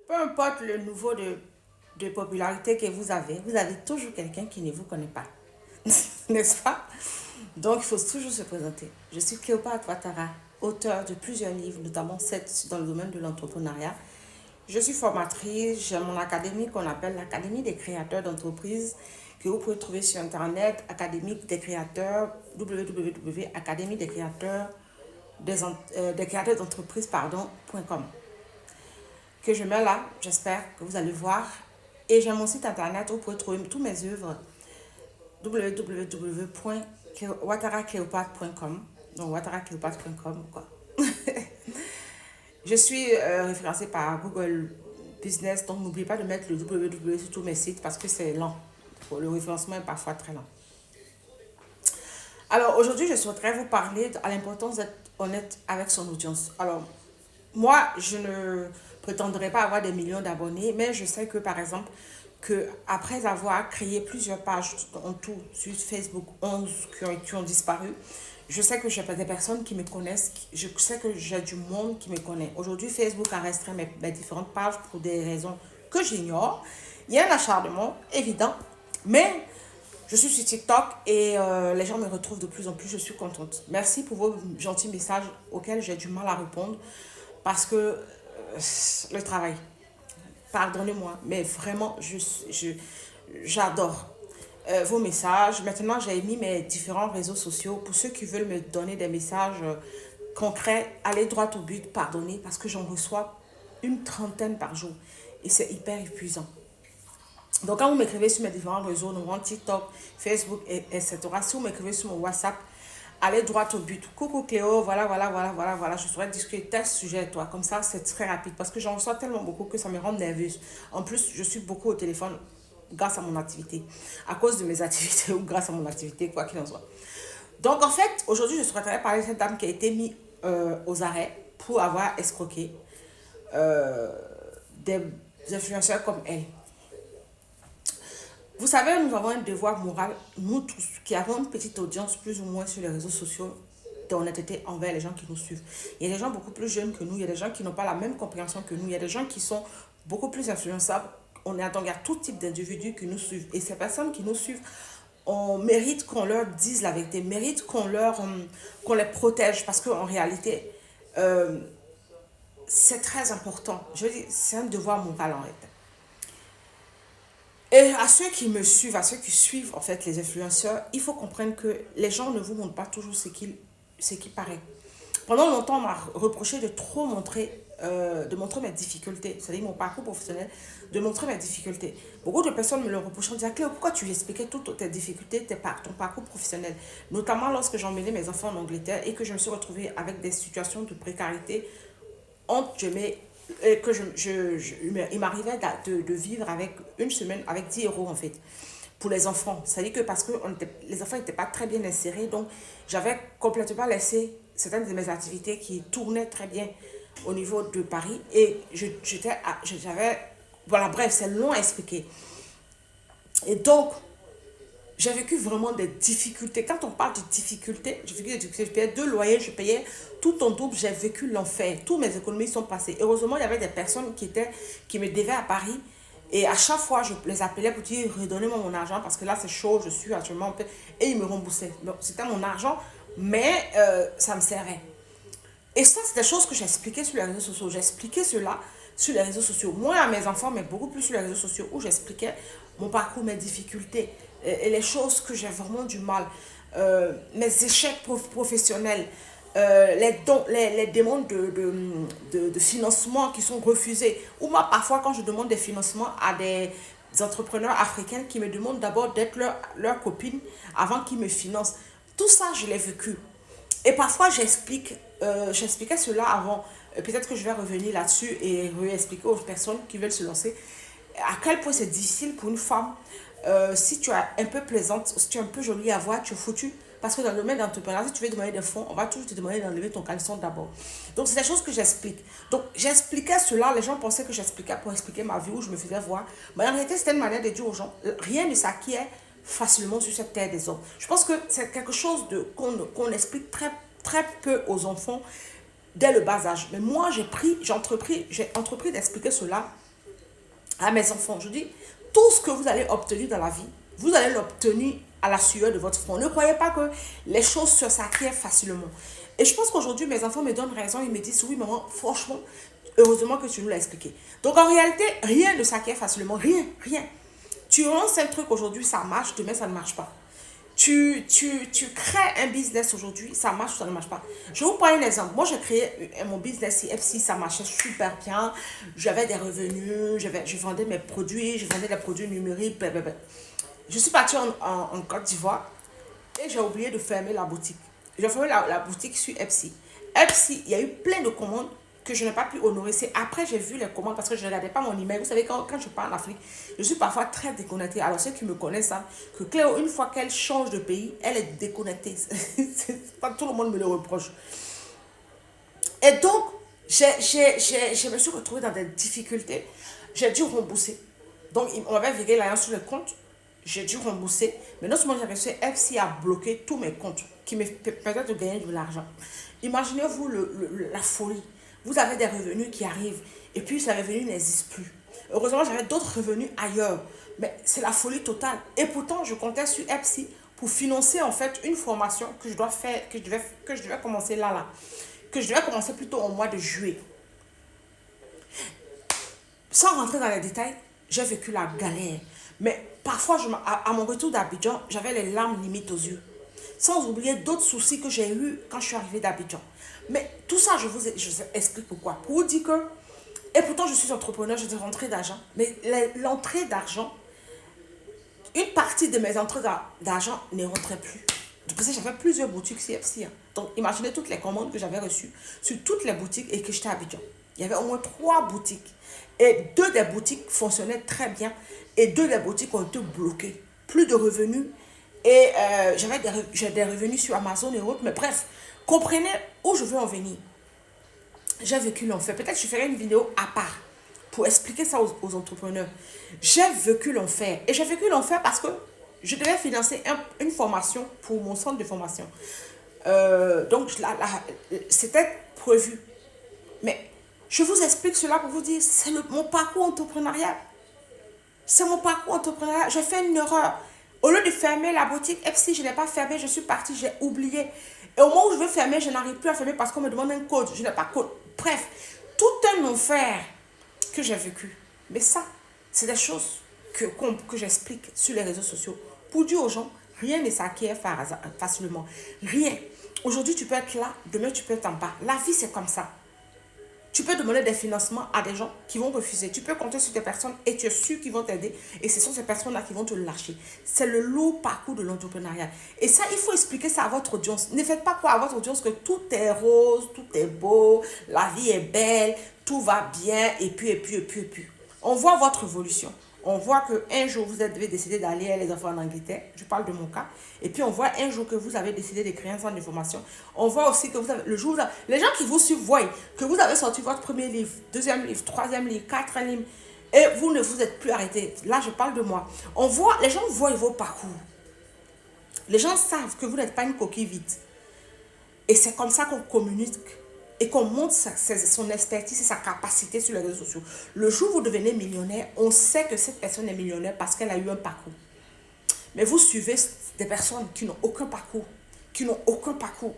peu importe le niveau de popularité que vous avez toujours quelqu'un qui ne vous connaît pas. N'est-ce pas? Donc, il faut toujours se présenter. Je suis Cléopâtre Ouattara, auteure de plusieurs livres, notamment 7 dans le domaine de l'entrepreneuriat. Je suis formatrice, j'ai mon académie qu'on appelle l'Académie des créateurs d'entreprise, que vous pouvez trouver sur Internet, Académique des créateurs, www.académie des créateurs d'entreprise, pardon.com, que je mets là, j'espère que vous allez voir. Et j'ai mon site Internet où vous pouvez trouver tous mes œuvres, www.wataracleopatre.com, donc wataracleopatre.com, quoi. Je suis référencée par Google Business, donc n'oubliez pas de mettre le www sur tous mes sites parce que c'est lent. Le référencement est parfois très lent. Alors aujourd'hui, je souhaiterais vous parler de l'importance d'être honnête avec son audience. Alors, moi, je ne prétendrai pas avoir des millions d'abonnés, mais je sais que par exemple, que après avoir créé plusieurs pages en tout sur Facebook, 11 qui ont disparu, je sais que j'ai des personnes qui me connaissent, je sais que j'ai du monde qui me connaît. Aujourd'hui, Facebook a restreint mes différentes pages pour des raisons que j'ignore. Il y a un acharnement évident, mais je suis sur TikTok et les gens me retrouvent de plus en plus, je suis contente. Merci pour vos gentils messages auxquels j'ai du mal à répondre parce que le travail, pardonnez-moi, mais vraiment, j'adore vos messages. Maintenant, j'ai mis mes différents réseaux sociaux. Pour ceux qui veulent me donner des messages concrets, allez droit au but, pardonnez, parce que j'en reçois une trentaine par jour. Et c'est hyper épuisant. Donc, quand vous m'écrivez sur mes différents réseaux, notamment TikTok, Facebook, etc., si vous m'écrivez sur mon WhatsApp, allez droit au but. Coucou Cléo, voilà. Je souhaite discuter tel sujet, toi. Comme ça, c'est très rapide parce que j'en reçois tellement beaucoup que ça me rend nerveuse. En plus, je suis beaucoup au téléphone grâce à mon activité. À cause de mes activités ou grâce à mon activité, quoi qu'il en soit. Donc, en fait, aujourd'hui, je souhaiterais parler de cette dame qui a été mise aux arrêts pour avoir escroqué des influenceurs comme elle. Vous savez, nous avons un devoir moral, nous tous, qui avons une petite audience plus ou moins sur les réseaux sociaux, d'honnêteté envers les gens qui nous suivent. Il y a des gens beaucoup plus jeunes que nous, il y a des gens qui n'ont pas la même compréhension que nous, il y a des gens qui sont beaucoup plus influençables. Donc, il y a tout type d'individus qui nous suivent. Et ces personnes qui nous suivent, on mérite qu'on leur dise la vérité, mérite qu'on les protège, parce qu'en réalité, euh, c'est très important. Je veux dire, c'est un devoir moral en réalité. Et à ceux qui me suivent, à ceux qui suivent en fait les influenceurs, il faut comprendre que les gens ne vous montrent pas toujours ce qui paraît. Pendant longtemps, on m'a reproché de trop montrer, de montrer mes difficultés, c'est-à-dire mon parcours professionnel, de montrer mes difficultés. Beaucoup de personnes me le reprochaient, on disaient, Cléo, pourquoi tu expliquais toutes tes difficultés, ton parcours professionnel, notamment lorsque j'emmenais mes enfants en Angleterre et que je me suis retrouvée avec des situations de précarité honte, que il m'arrivait de vivre avec une semaine avec 10 euros en fait pour les enfants. C'est-à-dire que parce que les enfants n'étaient pas très bien insérés, donc j'avais complètement laissé certaines de mes activités qui tournaient très bien au niveau de Paris et j'avais, voilà, bref, c'est long à expliquer. Et donc, j'ai vécu vraiment des difficultés. Quand on parle de difficultés, j'ai vécu des difficultés. Je payais 2 loyers, je payais tout en double. J'ai vécu l'enfer. Toutes mes économies sont passées. Heureusement, il y avait des personnes qui me devaient à Paris. Et à chaque fois, je les appelais pour dire redonnez-moi mon argent parce que là, c'est chaud, je suis actuellement un peu. Et ils me remboursaient. Donc, c'était mon argent, mais ça me servait. Et ça, c'est des choses que j'expliquais sur les réseaux sociaux. J'expliquais cela sur les réseaux sociaux. Moi, à mes enfants, mais beaucoup plus sur les réseaux sociaux, où j'expliquais mon parcours, mes difficultés, et les choses que j'ai vraiment du mal, mes échecs professionnels, les demandes de financement qui sont refusées. Ou moi, parfois, quand je demande des financements à des entrepreneurs africains qui me demandent d'abord d'être leur copine avant qu'ils me financent. Tout ça, je l'ai vécu. Et parfois, j'expliquais cela avant. Peut-être que je vais revenir là-dessus et réexpliquer aux personnes qui veulent se lancer à quel point c'est difficile pour une femme. Si tu es un peu plaisante, si tu es un peu jolie à voir, tu es foutu. Parce que dans le domaine d'entrepreneuriat, si tu veux demander des fonds, on va toujours te demander d'enlever ton caleçon d'abord. Donc, c'est des choses que j'explique. Donc, j'expliquais cela. Les gens pensaient que j'expliquais pour expliquer ma vie où je me faisais voir. Mais en réalité, c'était une manière de dire aux gens, rien ne s'acquiert facilement sur cette terre des hommes. Je pense que c'est quelque chose qu'on explique très peu aux enfants dès le bas âge. Mais moi, j'ai entrepris d'expliquer cela à mes enfants, je dis, tout ce que vous allez obtenir dans la vie, vous allez l'obtenir à la sueur de votre front. Ne croyez pas que les choses se s'acquièrent facilement. Et je pense qu'aujourd'hui, mes enfants me donnent raison. Ils me disent, oui, maman, franchement, heureusement que tu nous l'as expliqué. Donc, en réalité, rien ne s'acquiert facilement. Rien, rien. Tu lances un truc aujourd'hui, ça marche, demain, ça ne marche pas. Tu crées un business aujourd'hui, ça marche ou ça ne marche pas. Je vous prends un exemple. Moi, j'ai créé mon business CFC, ça marchait super bien. J'avais des revenus, je vendais mes produits, je vendais des produits numériques. Blablabla. Je suis partie en Côte d'Ivoire et j'ai oublié de fermer la boutique. J'ai fermé la boutique sur Etsy. Etsy, il y a eu plein de commandes que je n'ai pas pu honorer. C'est après j'ai vu les commandes parce que je ne regardais pas mon email. Vous savez, quand je pars en Afrique, je suis parfois très déconnectée. Alors ceux qui me connaissent savent que Cléo, une fois qu'elle change de pays, elle est déconnectée. Pas tout le monde me le reproche. Et donc, je me suis retrouvée dans des difficultés. J'ai dû rembourser. Donc, on m'avait viré l'argent sur le compte. J'ai dû rembourser. Mais non seulement j'avais reçu, FC a bloqué tous mes comptes qui me permettent de gagner de l'argent. Imaginez-vous la folie. Vous avez des revenus qui arrivent et puis ces revenus n'existent plus. Heureusement, j'avais d'autres revenus ailleurs. Mais c'est la folie totale. Et pourtant, je comptais sur Etsy pour financer en fait une formation que je dois faire, que je devais commencer là. Que je devais commencer plutôt au mois de juillet. Sans rentrer dans les détails, j'ai vécu la galère. Mais parfois, à mon retour d'Abidjan, j'avais les larmes limite aux yeux. Sans oublier d'autres soucis que j'ai eus quand je suis arrivée d'Abidjan. Mais tout ça, je vous explique pourquoi. Pour vous dire que, et pourtant je suis entrepreneur, je dis rentrée d'argent. Mais l'entrée d'argent, une partie de mes entrées d'argent ne rentrait plus. Parce que j'avais plusieurs boutiques CFC. Hein. Donc, imaginez toutes les commandes que j'avais reçues sur toutes les boutiques et que j'étais à Abidjan. Il y avait au moins 3 boutiques. Et 2 des boutiques fonctionnaient très bien. Et 2 des boutiques ont été bloquées. Plus de revenus. Et j'ai des revenus sur Amazon et autres. Mais bref, comprenez où je veux en venir. J'ai vécu l'enfer. Peut-être que je ferai une vidéo à part pour expliquer ça aux entrepreneurs. J'ai vécu l'enfer. Et j'ai vécu l'enfer parce que je devais financer une formation pour mon centre de formation. Donc, c'était prévu. Mais je vous explique cela pour vous dire, c'est mon parcours entrepreneurial. C'est mon parcours entrepreneurial. J'ai fait une erreur. Au lieu de fermer la boutique, si je ne l'ai pas fermée, je suis partie, j'ai oublié. Et au moment où je veux fermer, je n'arrive plus à fermer parce qu'on me demande un code. Je n'ai pas de code. Bref, tout un enfer que j'ai vécu. Mais ça, c'est des choses que j'explique sur les réseaux sociaux. Pour dire aux gens, rien ne s'acquiert facilement. Rien. Aujourd'hui, tu peux être là, demain, tu peux être en bas. La vie, c'est comme ça. Tu peux demander des financements à des gens qui vont refuser. Tu peux compter sur des personnes et tu es sûr qu'ils vont t'aider. Et ce sont ces personnes-là qui vont te lâcher. C'est le lourd parcours de l'entrepreneuriat. Et ça, il faut expliquer ça à votre audience. Ne faites pas croire à votre audience que tout est rose, tout est beau, la vie est belle, tout va bien, et puis. On voit votre évolution. On voit qu'un jour, vous avez décidé d'aller les enfants en Angleterre. Je parle de mon cas. Et puis, on voit un jour que vous avez décidé de créer un centre de formation. On voit aussi que vous avez, le jour où les gens qui vous suivent voient que vous avez sorti votre premier livre, deuxième livre, troisième livre, quatrième livre. Et vous ne vous êtes plus arrêté. Là, je parle de moi. Les gens voient vos parcours. Les gens savent que vous n'êtes pas une coquille vide. Et c'est comme ça qu'on communique et qu'on montre son expertise et sa capacité sur les réseaux sociaux. Le jour où vous devenez millionnaire, on sait que cette personne est millionnaire parce qu'elle a eu un parcours. Mais vous suivez des personnes qui n'ont aucun parcours.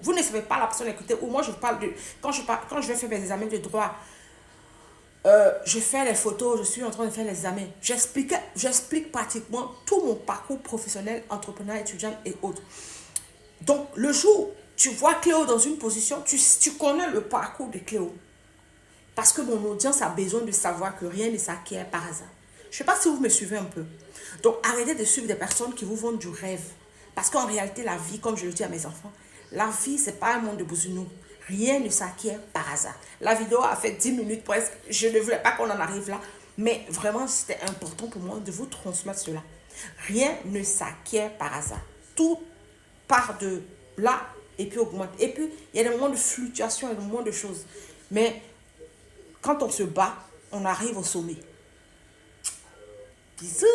Vous ne savez pas la personne écouter. Ou moi, je parle de... Quand je vais faire mes examens de droit, je fais les photos, je suis en train de faire les examens. J'explique pratiquement tout mon parcours professionnel, entrepreneur, étudiant et autres. Donc, le jour tu vois Cléo dans une position, tu connais le parcours de Cléo. Parce que mon audience a besoin de savoir que rien ne s'acquiert par hasard. Je ne sais pas si vous me suivez un peu. Donc, arrêtez de suivre des personnes qui vous vendent du rêve. Parce qu'en réalité, la vie, comme je le dis à mes enfants, la vie, ce n'est pas un monde de bisounours. Rien ne s'acquiert par hasard. La vidéo a fait 10 minutes presque. Je ne voulais pas qu'on en arrive là. Mais vraiment, c'était important pour moi de vous transmettre cela. Rien ne s'acquiert par hasard. Tout part de là et puis augmente. Et puis, il y a des moments de fluctuation, il y a des moments de choses. Mais quand on se bat, on arrive au sommet. Bisous!